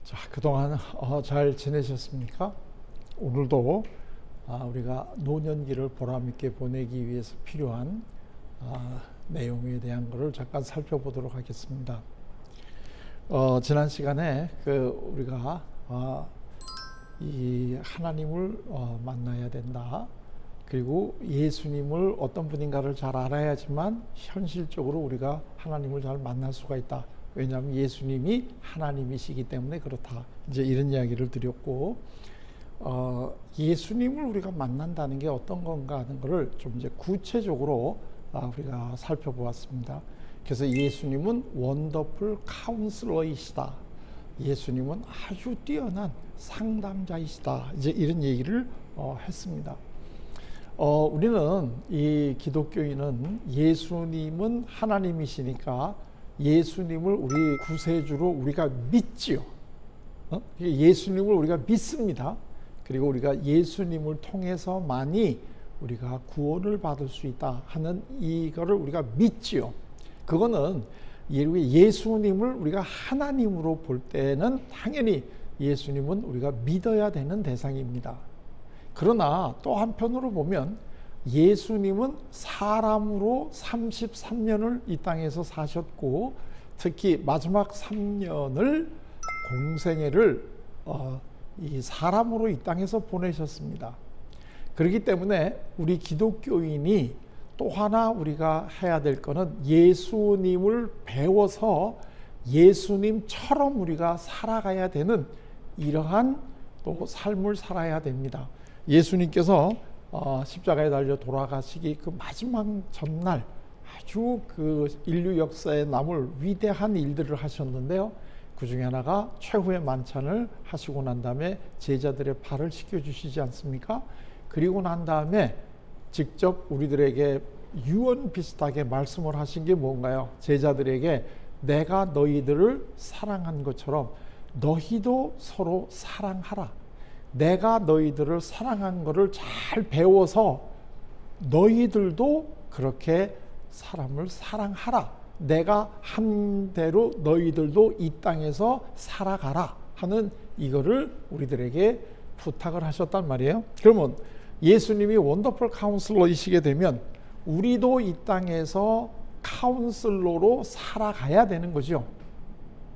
자, 그동안 잘 지내셨습니까? 오늘도 우리가 노년기를 보람있게 보내기 위해서 필요한 내용에 대한 것을 잠깐 살펴보도록 하겠습니다. 지난 시간에 우리가 이 하나님을 만나야 된다. 그리고 예수님을 어떤 분인가를 잘 알아야지만 현실적으로 우리가 하나님을 잘 만날 수가 있다. 왜냐하면 예수님이 하나님이시기 때문에 그렇다. 이제 이런 이야기를 드렸고, 예수님을 우리가 만난다는 게 어떤 건가 하는 것을 좀 이제 구체적으로 우리가 살펴보았습니다. 그래서 예수님은 원더풀 카운슬러이시다. 예수님은 아주 뛰어난 상담자이시다. 이제 이런 얘기를 했습니다. 우리는 이 기독교인은 예수님은 하나님이시니까 예수님을 우리 구세주로 우리가 믿지요. 예수님을 우리가 믿습니다. 그리고 우리가 예수님을 통해서만이 우리가 구원을 받을 수 있다 하는 이거를 우리가 믿지요. 그거는 예수님을 우리가 하나님으로 볼 때는 당연히 예수님은 우리가 믿어야 되는 대상입니다. 그러나 또 한편으로 보면 예수님은 사람으로 33년을 이 땅에서 사셨고, 특히 마지막 3년을 공생애를 이 사람으로 이 땅에서 보내셨습니다. 그렇기 때문에 우리 기독교인이 또 하나 우리가 해야 될 것은 예수님을 배워서 예수님처럼 우리가 살아가야 되는 이러한 또 삶을 살아야 됩니다. 예수님께서 십자가에 달려 돌아가시기 그 마지막 전날 아주 그 인류 역사에 남을 위대한 일들을 하셨는데요. 그 중에 하나가 최후의 만찬을 하시고 난 다음에 제자들의 발을 씻겨주시지 않습니까? 그리고 난 다음에 직접 우리들에게 유언 비슷하게 말씀을 하신 게 뭔가요? 제자들에게 내가 너희들을 사랑한 것처럼 너희도 서로 사랑하라. 내가 너희들을 사랑한 것을 잘 배워서 너희들도 그렇게 사람을 사랑하라. 내가 한 대로 너희들도 이 땅에서 살아가라 하는 이거를 우리들에게 부탁을 하셨단 말이에요. 그러면 예수님이 원더풀 카운슬러이시게 되면 우리도 이 땅에서 카운슬러로 살아가야 되는 거죠.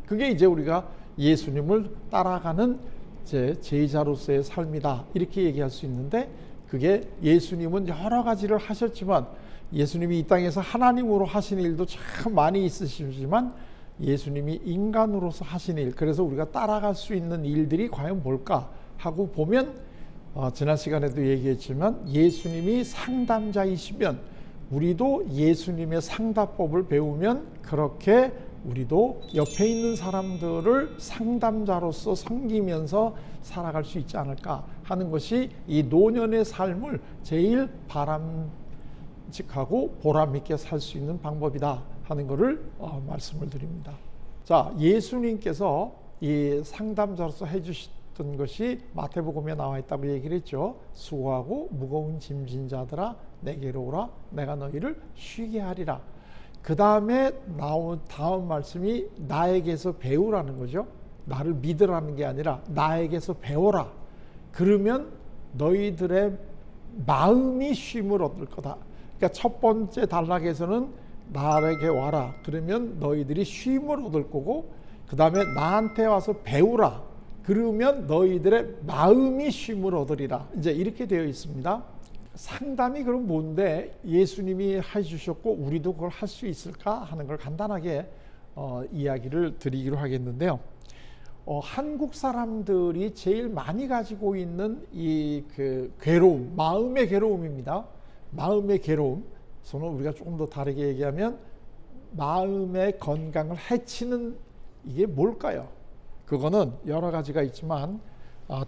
그게 이제 우리가 예수님을 따라가는 제자로서의 삶이다 이렇게 얘기할 수 있는데, 그게 예수님은 여러 가지를 하셨지만 예수님이 이 땅에서 하나님으로 하신 일도 참 많이 있으시지만 예수님이 인간으로서 하신 일, 그래서 우리가 따라갈 수 있는 일들이 과연 뭘까 하고 보면 지난 시간에도 얘기했지만 예수님이 상담자이시면 우리도 예수님의 상담법을 배우면 그렇게 우리도 옆에 있는 사람들을 상담자로서 섬기면서 살아갈 수 있지 않을까 하는 것이 이 노년의 삶을 제일 바람직하고 보람있게 살 수 있는 방법이다 하는 것을 말씀을 드립니다. 자, 예수님께서 이 상담자로서 해주셨던 것이 마태복음에 나와 있다고 얘기를 했죠. 수고하고 무거운 짐진 자들아 내게로 오라, 내가 너희를 쉬게 하리라. 그 다음에 나온 다음 말씀이 나에게서 배우라는 거죠. 나를 믿으라는 게 아니라 나에게서 배워라. 그러면 너희들의 마음이 쉼을 얻을 거다. 그러니까 첫 번째 단락에서는 나에게 와라. 그러면 너희들이 쉼을 얻을 거고, 그 다음에 나한테 와서 배우라. 그러면 너희들의 마음이 쉼을 얻으리라. 이제 이렇게 되어 있습니다. 상담이 그럼 뭔데 예수님이 해주셨고 우리도 그걸 할 수 있을까 하는 걸 간단하게 이야기를 드리기로 하겠는데요. 한국 사람들이 제일 많이 가지고 있는 이 괴로움, 마음의 괴로움입니다. 마음의 괴로움. 저는 우리가 조금 더 다르게 얘기하면 마음의 건강을 해치는 이게 뭘까요? 그거는 여러 가지가 있지만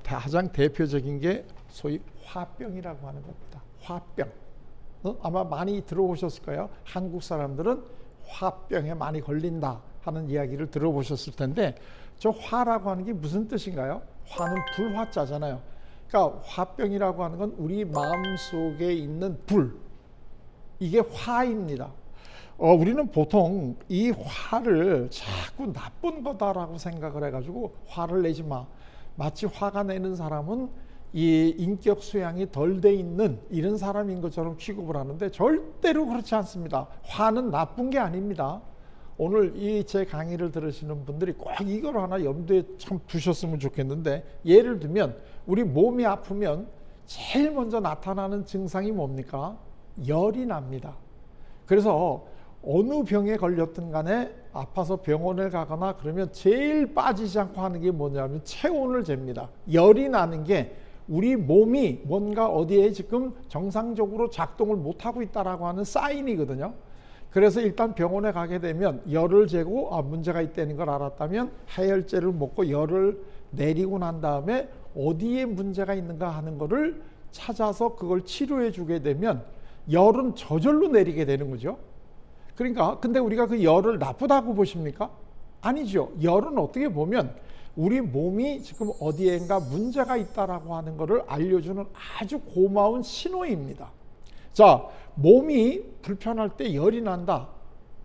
가장 대표적인 게 소위 화병이라고 하는 겁니다. 화병. 아마 많이 들어보셨을 거예요. 한국 사람들은 화병에 많이 걸린다 하는 이야기를 들어보셨을 텐데, 저 화라고 하는 게 무슨 뜻인가요? 화는 불화자잖아요. 그러니까 화병이라고 하는 건 우리 마음속에 있는 불, 이게 화입니다. 우리는 보통 이 화를 자꾸 나쁜 거다라고 생각을 해가지고 화를 내지 마. 마치 화가 내는 사람은 이 인격 수양이 덜 돼 있는 이런 사람인 것처럼 취급을 하는데 절대로 그렇지 않습니다. 화는 나쁜 게 아닙니다. 오늘 이 제 강의를 들으시는 분들이 꼭 이걸 하나 염두에 참 두셨으면 좋겠는데, 예를 들면 우리 몸이 아프면 제일 먼저 나타나는 증상이 뭡니까? 열이 납니다. 그래서 어느 병에 걸렸든 간에 아파서 병원에 가거나 그러면 제일 빠지지 않고 하는 게 뭐냐면 체온을 잽니다. 열이 나는 게 우리 몸이 뭔가 어디에 지금 정상적으로 작동을 못하고 있다라고 하는 사인이거든요. 그래서 일단 병원에 가게 되면 열을 재고 문제가 있다는 걸 알았다면 해열제를 먹고 열을 내리고 난 다음에 어디에 문제가 있는가 하는 거를 찾아서 그걸 치료해 주게 되면 열은 저절로 내리게 되는 거죠. 그러니까 근데 우리가 그 열을 나쁘다고 보십니까? 아니죠. 열은 어떻게 보면 우리 몸이 지금 어디엔가 문제가 있다라고 하는 것을 알려주는 아주 고마운 신호입니다. 자, 몸이 불편할 때 열이 난다.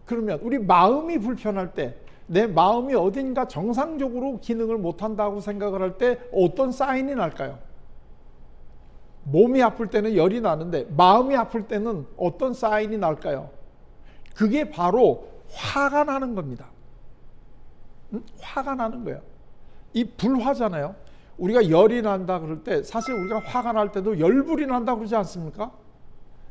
그러면 우리 마음이 불편할 때, 내 마음이 어딘가 정상적으로 기능을 못한다고 생각을 할 때 어떤 사인이 날까요? 몸이 아플 때는 열이 나는데 마음이 아플 때는 어떤 사인이 날까요? 그게 바로 화가 나는 겁니다. 화가 나는 거예요. 이 불화잖아요. 우리가 열이 난다 그럴 때 사실 우리가 화가 날 때도 열불이 난다 그러지 않습니까?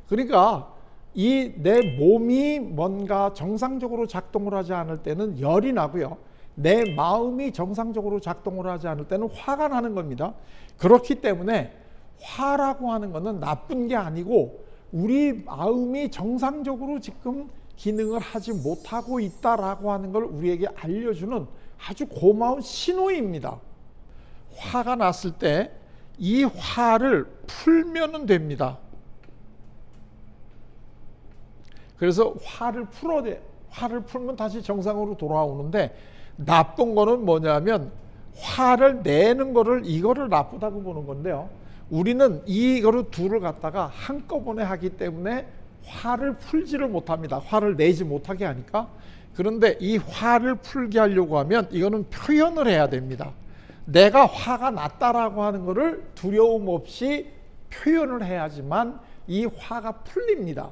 그러니까 이 내 몸이 뭔가 정상적으로 작동을 하지 않을 때는 열이 나고요. 내 마음이 정상적으로 작동을 하지 않을 때는 화가 나는 겁니다. 그렇기 때문에 화라고 하는 것은 나쁜 게 아니고 우리 마음이 정상적으로 지금 기능을 하지 못하고 있다라고 하는 걸 우리에게 알려주는 아주 고마운 신호입니다. 화가 났을 때 이 화를 풀면 됩니다. 그래서 화를 풀어야 돼. 화를 풀면 다시 정상으로 돌아오는데, 나쁜 거는 뭐냐면 화를 내는 거를, 이거를 나쁘다고 보는 건데요. 우리는 이거를 둘을 갖다가 한꺼번에 하기 때문에 화를 풀지를 못합니다. 화를 내지 못하게 하니까. 그런데 이 화를 풀게 하려고 하면 이거는 표현을 해야 됩니다. 내가 화가 났다라고 하는 거를 두려움 없이 표현을 해야지만 이 화가 풀립니다.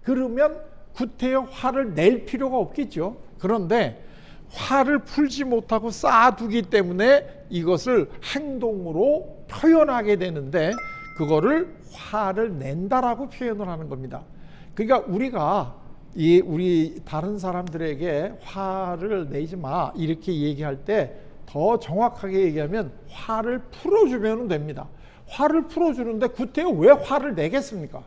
그러면 구태여 화를 낼 필요가 없겠죠. 그런데 화를 풀지 못하고 쌓아두기 때문에 이것을 행동으로 표현하게 되는데, 그거를 화를 낸다라고 표현을 하는 겁니다. 그러니까 우리가 우리 다른 사람들에게 화를 내지 마 이렇게 얘기할 때 더 정확하게 얘기하면 화를 풀어주면 됩니다. 화를 풀어주는데 구태여 왜 화를 내겠습니까?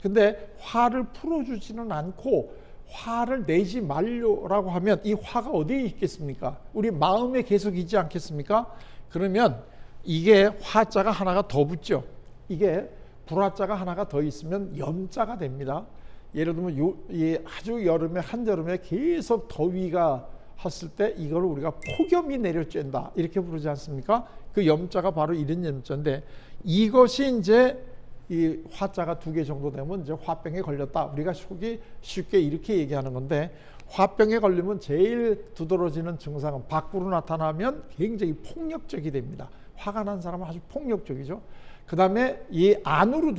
근데 화를 풀어주지는 않고 화를 내지 말려라고 하면 이 화가 어디에 있겠습니까? 우리 마음에 계속 있지 않겠습니까? 그러면 이게 화자가 하나가 더 붙죠. 이게 불화자가 하나가 더 있으면 염자가 됩니다. 예를 들면 아주 여름에 한여름에 계속 더위가 했을 때 이걸 우리가 폭염이 내려쬐다 이렇게 부르지 않습니까? 그 염자가 바로 이런 염자인데, 이것이 이제 이 화자가 2개 정도 되면 이제 화병에 걸렸다. 우리가 쉽게 이렇게 얘기하는 건데, 화병에 걸리면 제일 두드러지는 증상은 밖으로 나타나면 굉장히 폭력적이 됩니다. 화가 난 사람은 아주 폭력적이죠. 그 다음에 이 안으로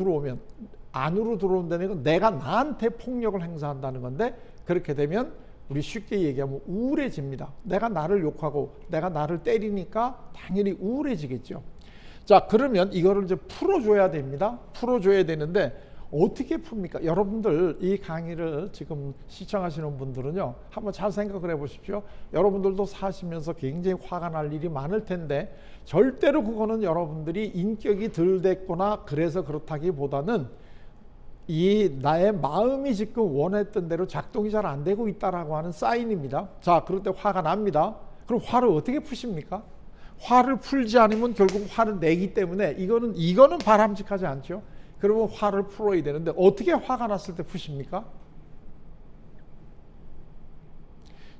들어온다는 건 내가 나한테 폭력을 행사한다는 건데, 그렇게 되면 우리 쉽게 얘기하면 우울해집니다. 내가 나를 욕하고 내가 나를 때리니까 당연히 우울해지겠죠. 자, 그러면 이거를 이제 풀어줘야 됩니다. 풀어줘야 되는데 어떻게 풉니까? 여러분들 이 강의를 지금 시청하시는 분들은요, 한번 잘 생각을 해보십시오. 여러분들도 사시면서 굉장히 화가 날 일이 많을 텐데, 절대로 그거는 여러분들이 인격이 덜 됐거나 그래서 그렇다기보다는 이 나의 마음이 지금 원했던 대로 작동이 잘 안 되고 있다라고 하는 사인입니다. 자, 그럴 때 화가 납니다. 그럼 화를 어떻게 푸십니까? 화를 풀지 않으면 결국 화를 내기 때문에 이거는 바람직하지 않죠. 그러면 화를 풀어야 되는데 어떻게 화가 났을 때 푸십니까?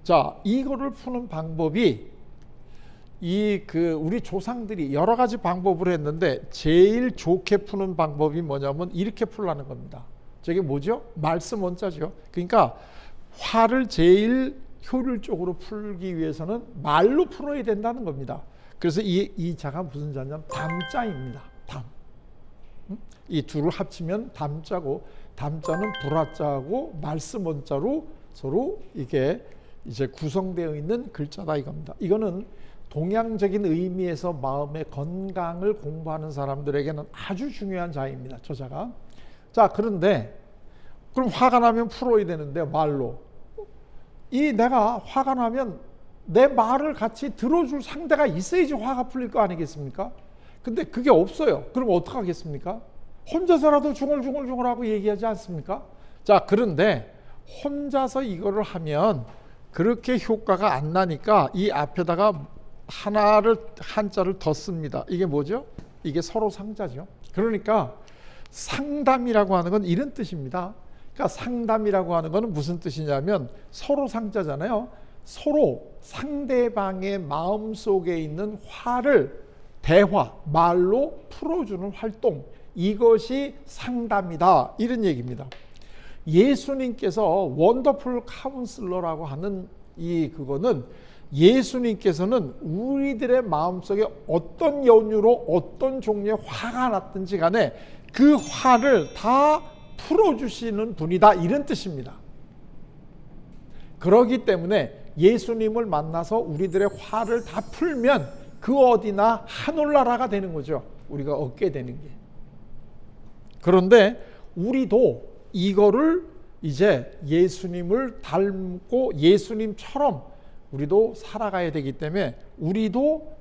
자, 이거를 푸는 방법이 우리 조상들이 여러 가지 방법을 했는데 제일 좋게 푸는 방법이 뭐냐면 이렇게 풀라는 겁니다. 저게 뭐죠? 말씀 원자죠. 그러니까 화를 제일 효율적으로 풀기 위해서는 말로 풀어야 된다는 겁니다. 그래서 이 자가 무슨 자냐면 담자입니다. 담. 이 둘을 합치면 담자고, 담자는 불화자하고 말씀 원자로 서로 이게 이제 구성되어 있는 글자다 이겁니다. 이거는 동양적인 의미에서 마음의 건강을 공부하는 사람들에게는 아주 중요한 자입니다. 저 자가. 자, 그런데 그럼 화가 나면 풀어야 되는데 말로. 내가 화가 나면 내 말을 같이 들어줄 상대가 있어야지 화가 풀릴 거 아니겠습니까? 근데 그게 없어요. 그럼 어떡하겠습니까? 혼자서라도 중얼중얼중얼하고 얘기하지 않습니까? 자, 그런데 혼자서 이거를 하면 그렇게 효과가 안 나니까 이 앞에다가 한자를 더 씁니다. 이게 뭐죠? 이게 서로 상자죠. 그러니까 상담이라고 하는 건 이런 뜻입니다. 그러니까 상담이라고 하는 것은 무슨 뜻이냐면 서로 상자잖아요. 서로 상대방의 마음속에 있는 화를 대화, 말로 풀어주는 활동, 이것이 상담이다 이런 얘기입니다. 예수님께서 원더풀 카운슬러라고 하는 그거는 예수님께서는 우리들의 마음속에 어떤 연유로 어떤 종류의 화가 났든지 간에 그 화를 다 풀어주시는 분이다 이런 뜻입니다. 그렇기 때문에 예수님을 만나서 우리들의 화를 다 풀면 그 어디나 하늘나라가 되는 거죠. 우리가 얻게 되는 게. 그런데 우리도 이거를 이제 예수님을 닮고 예수님처럼 우리도 살아가야 되기 때문에 우리도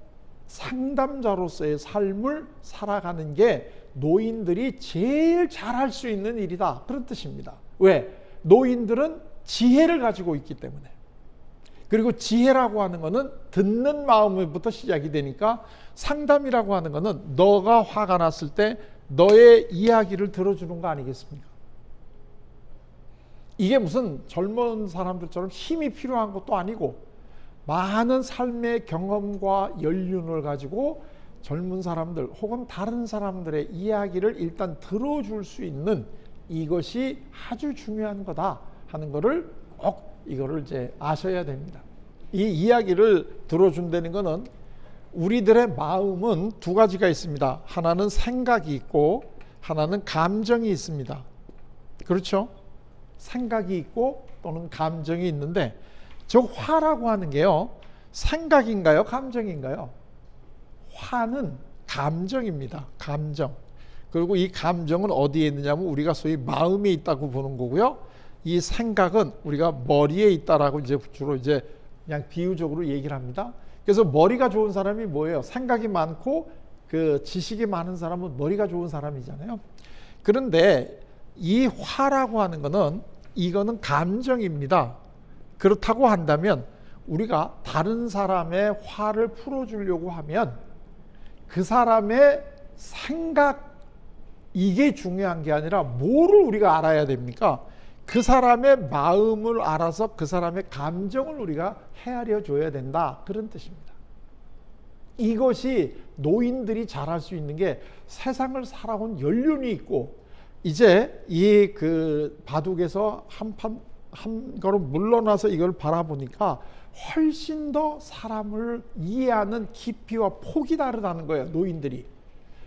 상담자로서의 삶을 살아가는 게 노인들이 제일 잘할 수 있는 일이다 그런 뜻입니다. 왜? 노인들은 지혜를 가지고 있기 때문에. 그리고 지혜라고 하는 것은 듣는 마음부터 시작이 되니까 상담이라고 하는 것은 너가 화가 났을 때 너의 이야기를 들어주는 거 아니겠습니까? 이게 무슨 젊은 사람들처럼 힘이 필요한 것도 아니고 많은 삶의 경험과 연륜을 가지고 젊은 사람들 혹은 다른 사람들의 이야기를 일단 들어줄 수 있는 이것이 아주 중요한 거다 하는 거를 꼭 이거를 이제 아셔야 됩니다. 이 이야기를 들어준다는 거는 우리들의 마음은 두 가지가 있습니다. 하나는 생각이 있고 하나는 감정이 있습니다. 그렇죠? 생각이 있고 또는 감정이 있는데 저 화라고 하는 게요. 생각인가요? 감정인가요? 화는 감정입니다. 감정. 그리고 이 감정은 어디에 있느냐면 우리가 소위 마음에 있다고 보는 거고요. 이 생각은 우리가 머리에 있다라고 이제 주로 이제 그냥 비유적으로 얘기를 합니다. 그래서 머리가 좋은 사람이 뭐예요? 생각이 많고 그 지식이 많은 사람은 머리가 좋은 사람이잖아요. 그런데 이 화라고 하는 거는 이거는 감정입니다. 그렇다고 한다면 우리가 다른 사람의 화를 풀어주려고 하면 그 사람의 생각 이게 중요한 게 아니라 뭐를 우리가 알아야 됩니까? 그 사람의 마음을 알아서 그 사람의 감정을 우리가 헤아려 줘야 된다 그런 뜻입니다. 이것이 노인들이 잘할 수 있는 게 세상을 살아온 연륜이 있고 이제 이 그 바둑에서 한 걸음 물러나서 이걸 바라보니까 훨씬 더 사람을 이해하는 깊이와 폭이 다르다는 거예요. 노인들이.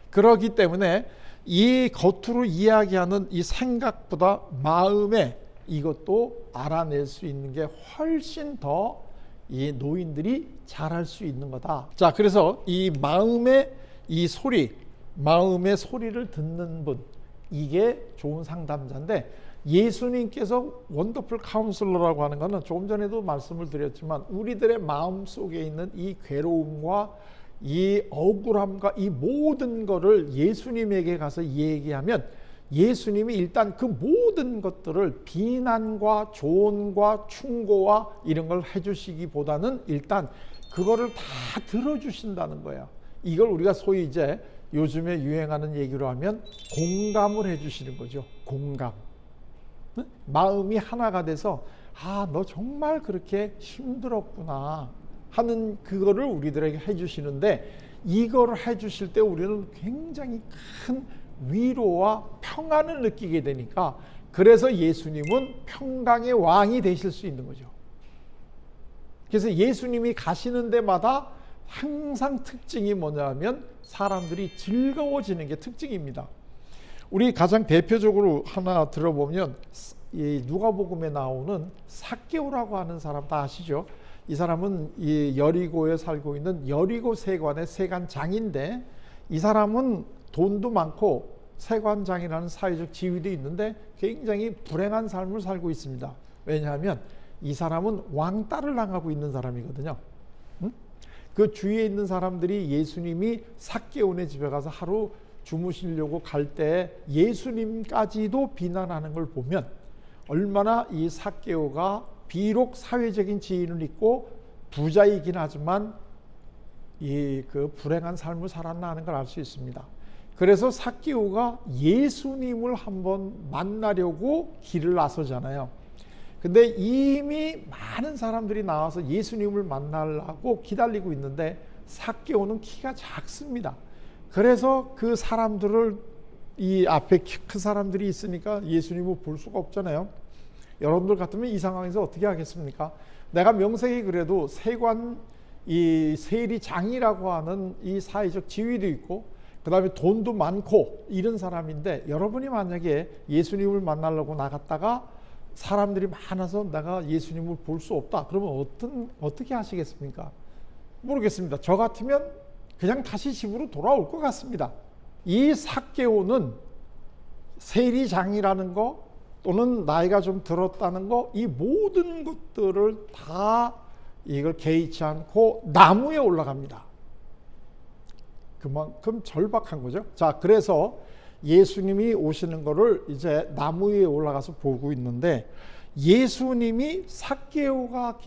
그렇기 때문에 이 겉으로 이야기하는 이 생각보다 마음에 이것도 알아낼 수 있는 게 훨씬 더 이 노인들이 잘할 수 있는 거다. 자, 그래서 이 마음의 이 소리, 마음의 소리를 듣는 분, 이게 좋은 상담자인데 예수님께서 원더풀 카운슬러라고 하는 것은 조금 전에도 말씀을 드렸지만 우리들의 마음 속에 있는 이 괴로움과 이 억울함과 이 모든 것을 예수님에게 가서 얘기하면 예수님이 일단 그 모든 것들을 비난과 조언과 충고와 이런 걸 해주시기보다는 일단 그거를 다 들어주신다는 거예요. 이걸 우리가 소위 이제 요즘에 유행하는 얘기로 하면 공감을 해주시는 거죠. 공감. 마음이 하나가 돼서 너 정말 그렇게 힘들었구나 하는 그거를 우리들에게 해주시는데 이거를 해주실 때 우리는 굉장히 큰 위로와 평안을 느끼게 되니까 그래서 예수님은 평강의 왕이 되실 수 있는 거죠. 그래서 예수님이 가시는 데마다 항상 특징이 뭐냐면 사람들이 즐거워지는 게 특징입니다. 우리 가장 대표적으로 하나 들어보면 이 누가복음에 나오는 삭개오라고 하는 사람 다 아시죠? 이 사람은 이 여리고에 살고 있는 여리고 세관의 세관장인데, 이 사람은 돈도 많고 세관장이라는 사회적 지위도 있는데 굉장히 불행한 삶을 살고 있습니다. 왜냐하면 이 사람은 왕따를 당하고 있는 사람이거든요. 그 주위에 있는 사람들이 예수님이 삭개오네 집에 가서 하루 주무시려고 갈 때 예수님까지도 비난하는 걸 보면 얼마나 이 삭개오가 비록 사회적인 지위는 있고 부자이긴 하지만 이 그 불행한 삶을 살았나 하는 걸 알 수 있습니다. 그래서 삭개오가 예수님을 한번 만나려고 길을 나서잖아요. 근데 이미 많은 사람들이 나와서 예수님을 만나려고 기다리고 있는데 삭개오는 키가 작습니다. 그래서 그 사람들을, 이 앞에 키 큰 사람들이 있으니까 예수님을 볼 수가 없잖아요. 여러분들 같으면 이 상황에서 어떻게 하겠습니까? 내가 명색이 그래도 이 세리장이라고 하는 이 사회적 지위도 있고 그 다음에 돈도 많고 이런 사람인데, 여러분이 만약에 예수님을 만나려고 나갔다가 사람들이 많아서 내가 예수님을 볼 수 없다 그러면 어떻게 하시겠습니까? 모르겠습니다. 저 같으면 그냥 다시 집으로 돌아올 것 같습니다. 이 삭개오는 세리장이라는 거 또는 나이가 좀 들었다는 거, 이 모든 것들을 다 이걸 개의치 않고 나무에 올라갑니다. 그만큼 절박한 거죠. 자, 그래서 예수님이 오시는 거를 이제 나무 위에 올라가서 보고 있는데, 예수님이 삭개오가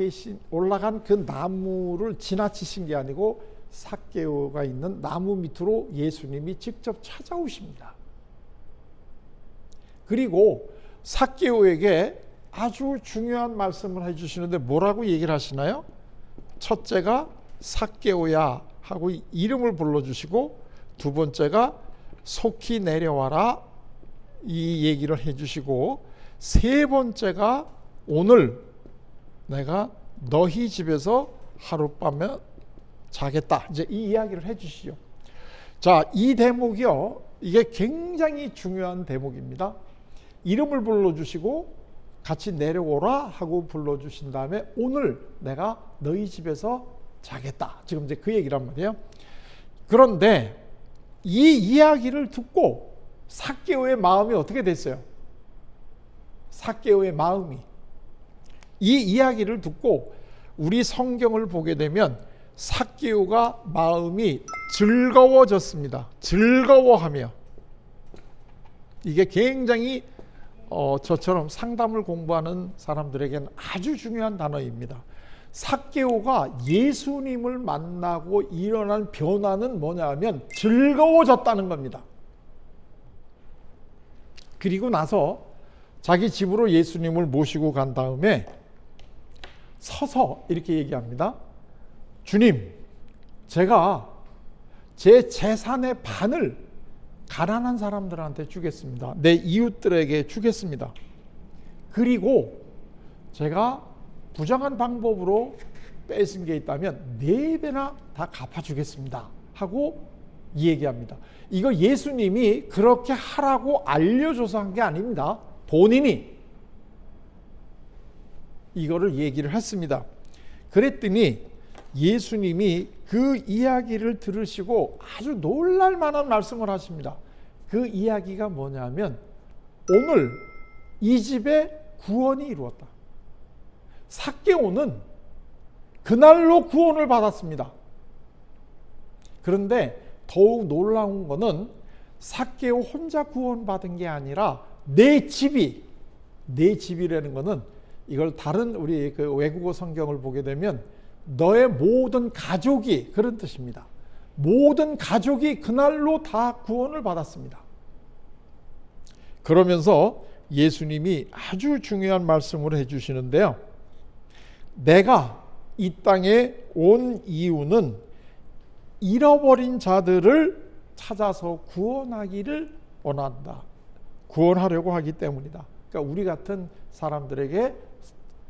올라간 그 나무를 지나치신 게 아니고 삭개오가 있는 나무 밑으로 예수님이 직접 찾아오십니다. 그리고 삭개오에게 아주 중요한 말씀을 해주시는데 뭐라고 얘기를 하시나요? 첫째가 삭개오야 하고 이름을 불러주시고, 두 번째가 속히 내려와라 이 얘기를 해주시고, 세 번째가 오늘 내가 너희 집에서 하룻밤에 자겠다, 이제 이 이야기를 해주시죠. 자, 이 대목이요, 이게 굉장히 중요한 대목입니다. 이름을 불러주시고 같이 내려오라 하고 불러주신 다음에 오늘 내가 너희 집에서 자겠다, 지금 이제 그 얘기란 말이에요. 그런데 이 이야기를 듣고 삭개오의 마음이 어떻게 됐어요? 삭개오의 마음이, 이 이야기를 듣고 우리 성경을 보게 되면 삭개오가 마음이 즐거워졌습니다. 즐거워하며. 이게 굉장히 저처럼 상담을 공부하는 사람들에게는 아주 중요한 단어입니다. 삭개오가 예수님을 만나고 일어난 변화는 뭐냐 하면 즐거워졌다는 겁니다. 그리고 나서 자기 집으로 예수님을 모시고 간 다음에 서서 이렇게 얘기합니다. 주님, 제가 제 재산의 반을 가난한 사람들한테 주겠습니다. 내 이웃들에게 주겠습니다. 그리고 제가 부정한 방법으로 뺏은 게 있다면 4배나 다 갚아주겠습니다 하고 얘기합니다. 이거 예수님이 그렇게 하라고 알려줘서 한 게 아닙니다. 본인이 이거를 얘기를 했습니다. 그랬더니 예수님이 그 이야기를 들으시고 아주 놀랄 만한 말씀을 하십니다. 그 이야기가 뭐냐면 오늘 이 집에 구원이 이루었다. 삭개오는 그날로 구원을 받았습니다. 그런데 더욱 놀라운 것은 삭개오 혼자 구원받은 게 아니라 내 집이라는 것은 이걸 다른 우리 그 외국어 성경을 보게 되면 너의 모든 가족이, 그런 뜻입니다. 모든 가족이 그날로 다 구원을 받았습니다. 그러면서 예수님이 아주 중요한 말씀을 해주시는데요. 내가 이 땅에 온 이유는 잃어버린 자들을 찾아서 구원하기를 원한다. 구원하려고 하기 때문이다. 그러니까 우리 같은 사람들에게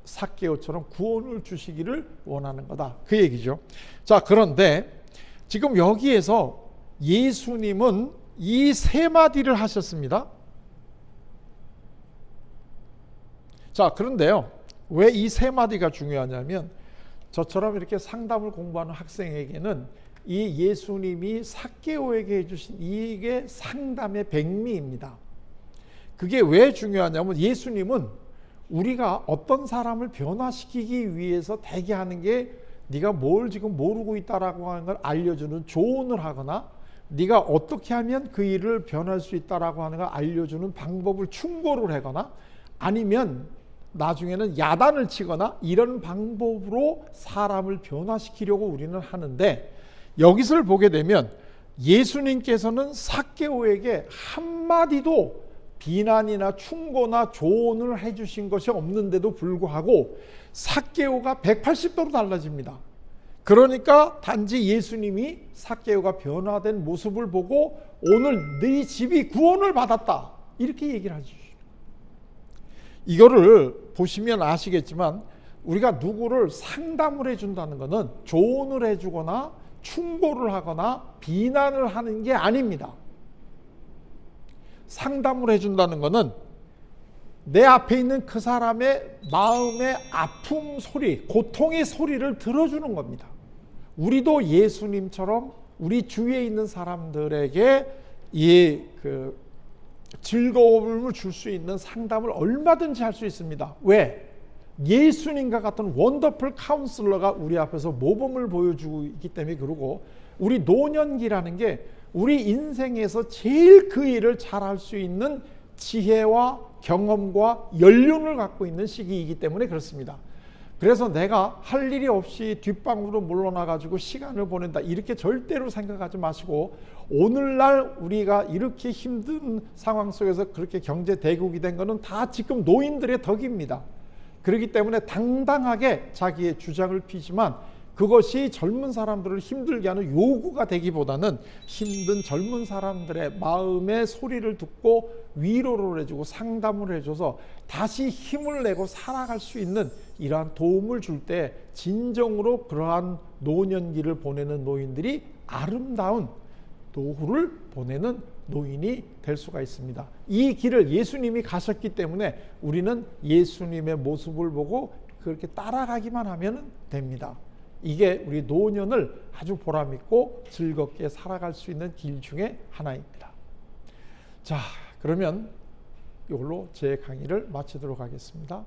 삭개오처럼 구원을 주시기를 원하는 거다, 그 얘기죠. 자, 그런데 지금 여기에서 예수님은 이 세 마디를 하셨습니다. 자, 그런데요, 왜 이 세 마디가 중요하냐면, 저처럼 이렇게 상담을 공부하는 학생에게는 이 예수님이 삭개오에게 해주신 이게 상담의 백미입니다. 그게 왜 중요하냐면, 예수님은 우리가 어떤 사람을 변화시키기 위해서 대개 하는 게, 네가 뭘 지금 모르고 있다라고 하는 걸 알려주는 조언을 하거나, 네가 어떻게 하면 그 일을 변할 수 있다라고 하는 걸 알려주는 방법을 충고를 하거나, 아니면 나중에는 야단을 치거나, 이런 방법으로 사람을 변화시키려고 우리는 하는데, 여기서를 보게 되면 예수님께서는 삭개오에게 한마디도 비난이나 충고나 조언을 해주신 것이 없는데도 불구하고 삭개오가 180도로 달라집니다. 그러니까 단지 예수님이 삭개오가 변화된 모습을 보고 오늘 네 집이 구원을 받았다, 이렇게 얘기를 하죠. 이거를 보시면 아시겠지만, 우리가 누구를 상담을 해준다는 것은 조언을 해주거나 충고를 하거나 비난을 하는 게 아닙니다. 상담을 해준다는 것은 내 앞에 있는 그 사람의 마음의 아픔 소리, 고통의 소리를 들어주는 겁니다. 우리도 예수님처럼 우리 주위에 있는 사람들에게 즐거움을 줄 수 있는 상담을 얼마든지 할 수 있습니다. 왜? 예수님과 같은 원더풀 카운슬러가 우리 앞에서 모범을 보여주고 있기 때문에. 그러고 우리 노년기라는 게 우리 인생에서 제일 그 일을 잘할 수 있는 지혜와 경험과 연륜을 갖고 있는 시기이기 때문에 그렇습니다. 그래서 내가 할 일이 없이 뒷방으로 물러나가지고 시간을 보낸다, 이렇게 절대로 생각하지 마시고, 오늘날 우리가 이렇게 힘든 상황 속에서 그렇게 경제 대국이 된 것은 다 지금 노인들의 덕입니다. 그렇기 때문에 당당하게 자기의 주장을 피지만, 그것이 젊은 사람들을 힘들게 하는 요구가 되기보다는 힘든 젊은 사람들의 마음의 소리를 듣고 위로를 해주고 상담을 해줘서 다시 힘을 내고 살아갈 수 있는 이러한 도움을 줄 때 진정으로 그러한 노년기를 보내는 노인들이 아름다운 노후를 보내는 노인이 될 수가 있습니다. 이 길을 예수님이 가셨기 때문에 우리는 예수님의 모습을 보고 그렇게 따라가기만 하면 됩니다. 이게 우리 노년을 아주 보람있고 즐겁게 살아갈 수 있는 길 중에 하나입니다. 자, 그러면 이걸로 제 강의를 마치도록 하겠습니다.